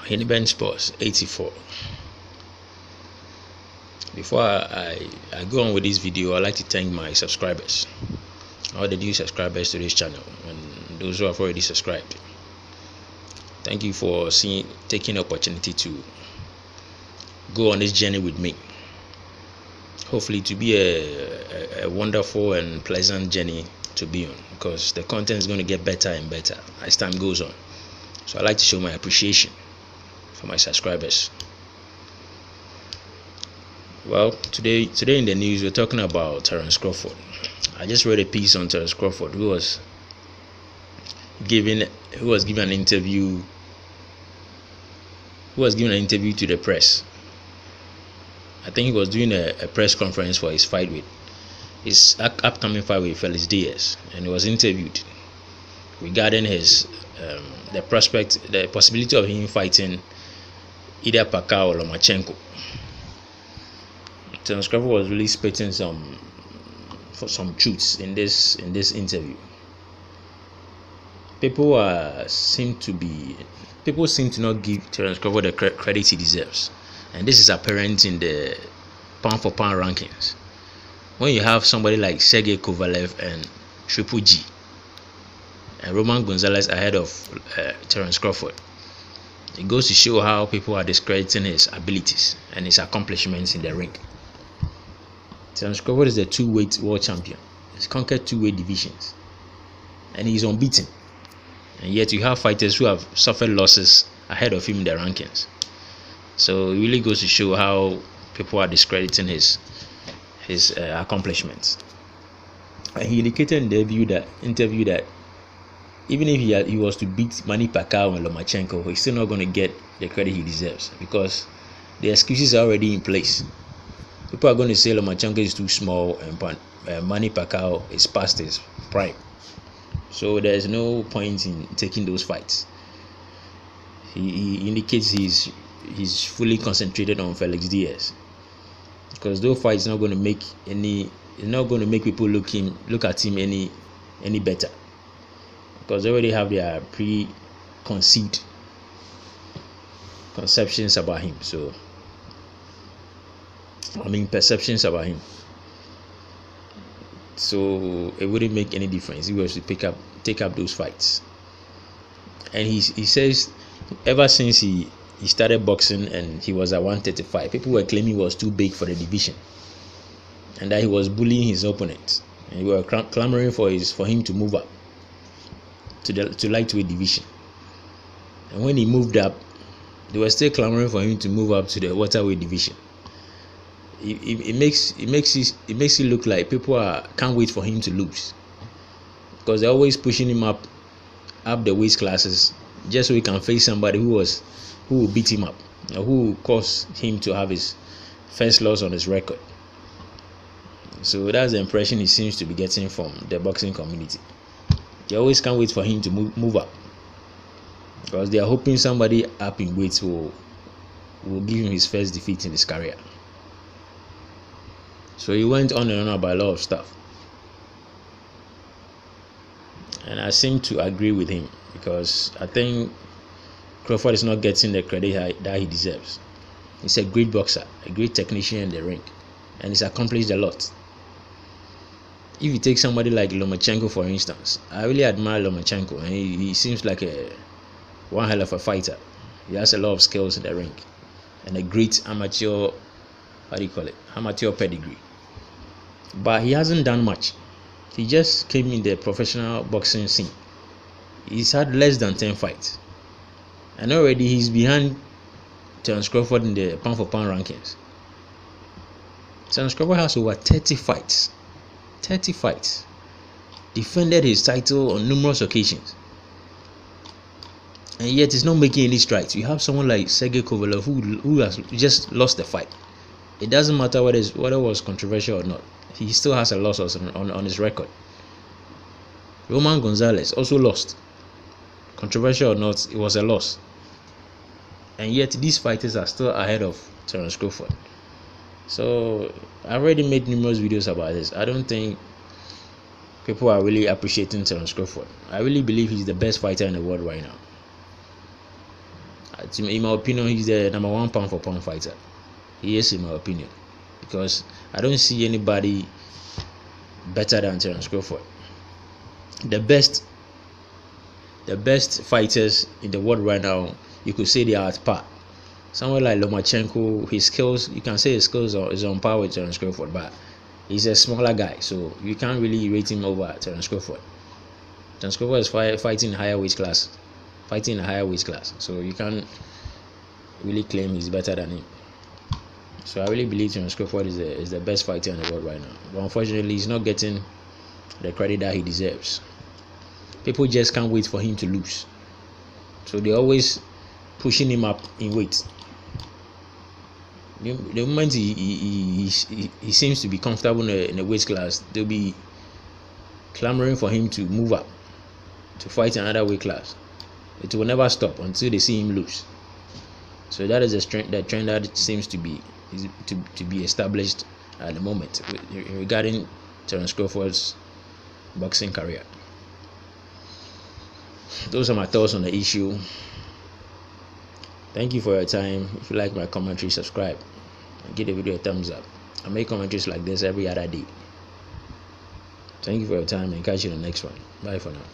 Hiniben Sports 84. Before I go on with this video, I'd like to thank my subscribers, all the new subscribers to this channel, and those who have already subscribed. Thank you for taking the opportunity to go on this journey with me. Hopefully to be a wonderful and pleasant journey to be on, because the content is going to get better and better as time goes on. So I'd like to show my appreciation for my subscribers. Well, today in the news we're talking about Terence Crawford. I just read a piece on Terence Crawford, who was given an interview to the press. I think he was doing a press conference for his upcoming fight with Felix Diaz, and he was interviewed regarding his the possibility of him fighting either Pacquiao or Lomachenko. Terence Crawford was really spitting some truths in this interview. People seem to not give Terence Crawford the credit he deserves, and this is apparent in the pound for pound rankings. When you have somebody like Sergey Kovalev and Triple G and Roman Gonzalez ahead of Terence Crawford, it goes to show how people are discrediting his abilities and his accomplishments in the ring. Terence Crawford is the two-weight world champion. He's conquered two-weight divisions, and he's unbeaten. And yet you have fighters who have suffered losses ahead of him in the rankings. So it really goes to show how people are discrediting his accomplishments. And he indicated in the interview that even if he was to beat Manny Pacquiao and Lomachenko, he's still not going to get the credit he deserves, because the excuses are already in place. People are going to say Lomachenko is too small and Manny Pacquiao is past his prime. So there's no point in taking those fights. He indicates he's fully concentrated on Felix Diaz, because those fights not going to make people look at him any better, because they already have their preconceived perceptions about him. So it wouldn't make any difference if he was to take up those fights. And he says ever since he started boxing and he was at 135, people were claiming he was too big for the division, and that he was bullying his opponents, and they were clamoring for him to move up to lightweight division. And when he moved up, they were still clamoring for him to move up to the welterweight division. It makes it look like people can't wait for him to lose, because they're always pushing him up the weight classes just so he can face somebody who will beat him up, or who will cause him to have his first loss on his record. So that's the impression he seems to be getting from the boxing community. They always can't wait for him to move up, because they are hoping somebody up in weight will give him his first defeat in his career. So he went on and on about a lot of stuff, and I seem to agree with him, because I think Crawford is not getting the credit that he deserves. He's a great boxer, a great technician in the ring, and he's accomplished a lot. If you take somebody like Lomachenko, for instance, I really admire Lomachenko, and he seems like one hell of a fighter. He has a lot of skills in the ring and a great amateur pedigree. But he hasn't done much. He just came in the professional boxing scene. He's had less than 10 fights, and already he's behind Terence Crawford in the pound for pound rankings. Terence Crawford has over 30 fights. Defended his title on numerous occasions, and yet he's not making any strides. You have someone like Sergey Kovalev who has just lost the fight. It doesn't matter whether it was controversial or not. He still has a loss on his record. Roman Gonzalez also lost. Controversial or not, it was a loss. And yet these fighters are still ahead of Terence Crawford. So I've already made numerous videos about this. I don't think people are really appreciating Terence Crawford. I really believe he's the best fighter in the world right now. In my opinion, he's the number 1 pound for pound fighter. He is, in my opinion, because I don't see anybody better than Terence Crawford. The best fighters in the world right now, you could say they are at par. Someone like Lomachenko, his skills, you can say his skills is on par with Terence Crawford, but he's a smaller guy, so you can't really rate him over Terence Crawford. Terence Crawford is fighting in a higher weight class, so you can't really claim he's better than him. So I really believe Terence Crawford is the best fighter in the world right now. But unfortunately, he's not getting the credit that he deserves. People just can't wait for him to lose, so they're always pushing him up in weight. The moment he seems to be comfortable in the weight class, they'll be clamoring for him to move up to fight another weight class. It will never stop until they see him lose. So that is the trend that seems to be established at the moment regarding Terence Crawford's boxing career. Those are my thoughts on the issue. Thank you for your time. If you like my commentary, subscribe and give the video a thumbs up. I make commentaries like this every other day. Thank you for your time and catch you in the next one. Bye for now.